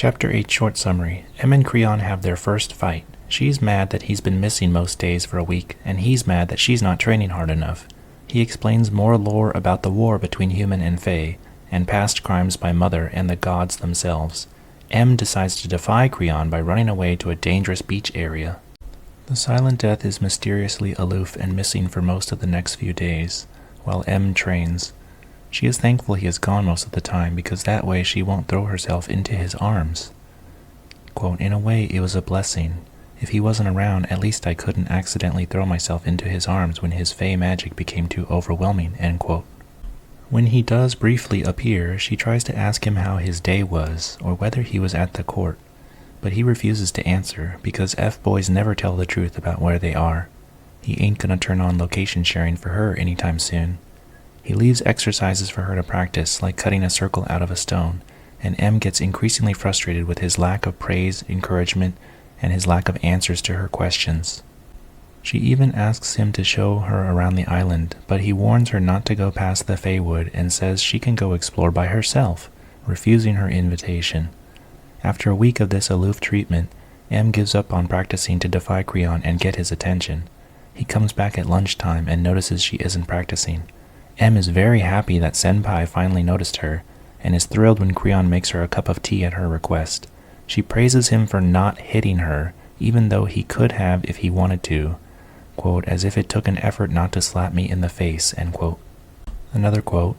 Chapter 8 Short Summary. Em and Creon have their first fight. She's mad that he's been missing most days for a week, and he's mad that she's not training hard enough. He explains more lore about the war between human and fae, and past crimes by Mother and the gods themselves. Em decides to defy Creon by running away to a dangerous beach area. The Silent Death is mysteriously aloof and missing for most of the next few days, while Em trains. She is thankful he is gone most of the time because that way she won't throw herself into his arms. Quote, "In a way, it was a blessing. If he wasn't around, at least I couldn't accidentally throw myself into his arms when his fey magic became too overwhelming." End quote. When he does briefly appear, she tries to ask him how his day was, or whether he was at the court, but he refuses to answer because F-boys never tell the truth about where they are. He ain't gonna turn on location sharing for her anytime soon. He leaves exercises for her to practice, like cutting a circle out of a stone, and Em gets increasingly frustrated with his lack of praise, encouragement, and his lack of answers to her questions. She even asks him to show her around the island, but he warns her not to go past the Feywood and says she can go explore by herself, refusing her invitation. After a week of this aloof treatment, Em gives up on practicing to defy Creon and get his attention. He comes back at lunchtime and notices she isn't practicing. Em is very happy that Senpai finally noticed her, and is thrilled when Creon makes her a cup of tea at her request. She praises him for not hitting her, even though he could have if he wanted to, quote, "as if it took an effort not to slap me in the face," end quote. Another quote,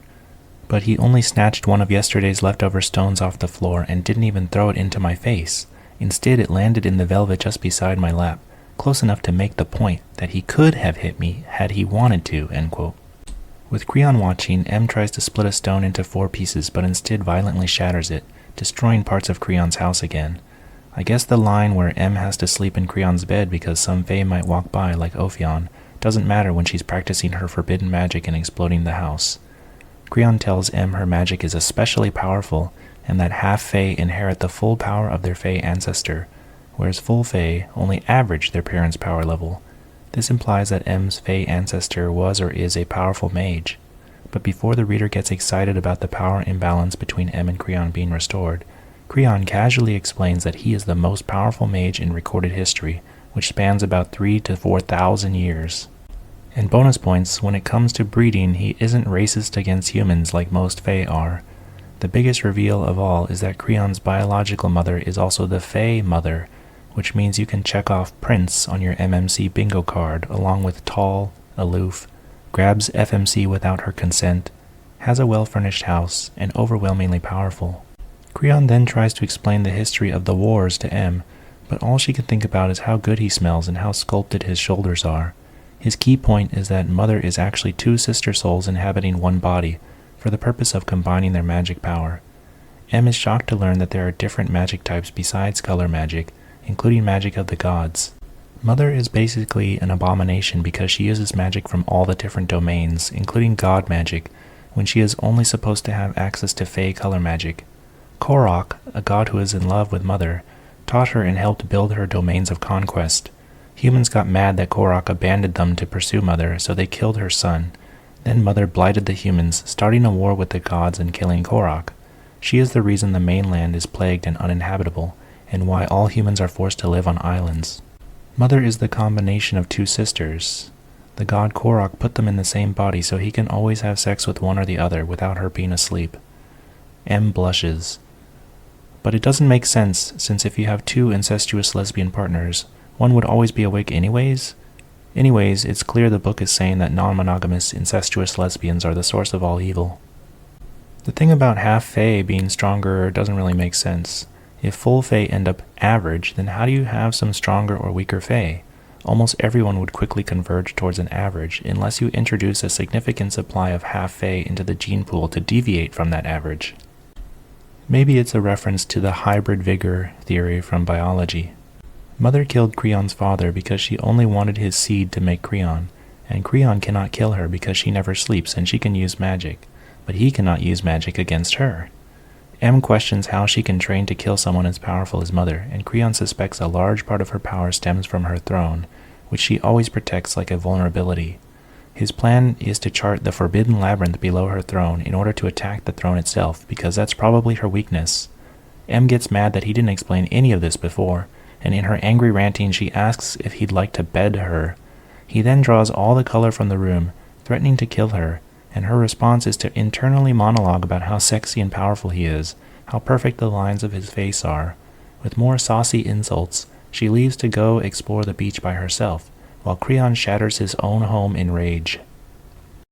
"But he only snatched one of yesterday's leftover stones off the floor and didn't even throw it into my face. Instead, it landed in the velvet just beside my lap, close enough to make the point that he could have hit me had he wanted to," end quote. With Creon watching, Em tries to split a stone into 4 pieces, but instead violently shatters it, destroying parts of Creon's house again. I guess the line where Em has to sleep in Creon's bed because some fae might walk by like Ophion doesn't matter when she's practicing her forbidden magic and exploding the house. Creon tells Em her magic is especially powerful and that half fae inherit the full power of their fae ancestor, whereas full fae only average their parents' power level. This implies that Em's fae ancestor was or is a powerful mage. But before the reader gets excited about the power imbalance between Em and Creon being restored, Creon casually explains that he is the most powerful mage in recorded history, which spans about 3,000 to 4,000 years. And bonus points, when it comes to breeding, he isn't racist against humans like most fae are. The biggest reveal of all is that Creon's biological mother is also the fae mother, which means you can check off Prince on your MMC bingo card along with tall, aloof, grabs FMC without her consent, has a well-furnished house, and overwhelmingly powerful. Creon then tries to explain the history of the wars to Em, but all she can think about is how good he smells and how sculpted his shoulders are. His key point is that Mother is actually 2 sister souls inhabiting one body, for the purpose of combining their magic power. Em is shocked to learn that there are different magic types besides color magic, including magic of the gods. Mother is basically an abomination because she uses magic from all the different domains, including god magic, when she is only supposed to have access to fae color magic. Korok, a god who is in love with Mother, taught her and helped build her domains of conquest. Humans got mad that Korok abandoned them to pursue Mother, so they killed her son. Then Mother blighted the humans, starting a war with the gods and killing Korok. She is the reason the mainland is plagued and uninhabitable, and why all humans are forced to live on islands. Mother is the combination of 2 sisters. The god Korok put them in the same body so he can always have sex with one or the other without her being asleep. Em blushes. But it doesn't make sense, since if you have 2 incestuous lesbian partners, one would always be awake anyways? Anyways, it's clear the book is saying that non-monogamous incestuous lesbians are the source of all evil. The thing about half fae being stronger doesn't really make sense. If full fae end up average, then how do you have some stronger or weaker fae? Almost everyone would quickly converge towards an average, unless you introduce a significant supply of half fae into the gene pool to deviate from that average. Maybe it's a reference to the hybrid vigor theory from biology. Mother killed Creon's father because she only wanted his seed to make Creon, and Creon cannot kill her because she never sleeps and she can use magic, but he cannot use magic against her. Em questions how she can train to kill someone as powerful as Mother, and Creon suspects a large part of her power stems from her throne, which she always protects like a vulnerability. His plan is to chart the forbidden labyrinth below her throne in order to attack the throne itself, because that's probably her weakness. M gets mad that he didn't explain any of this before, and in her angry ranting she asks if he'd like to bed her. He then draws all the color from the room, threatening to kill her, and her response is to internally monologue about how sexy and powerful he is, how perfect the lines of his face are. With more saucy insults, she leaves to go explore the beach by herself, while Creon shatters his own home in rage.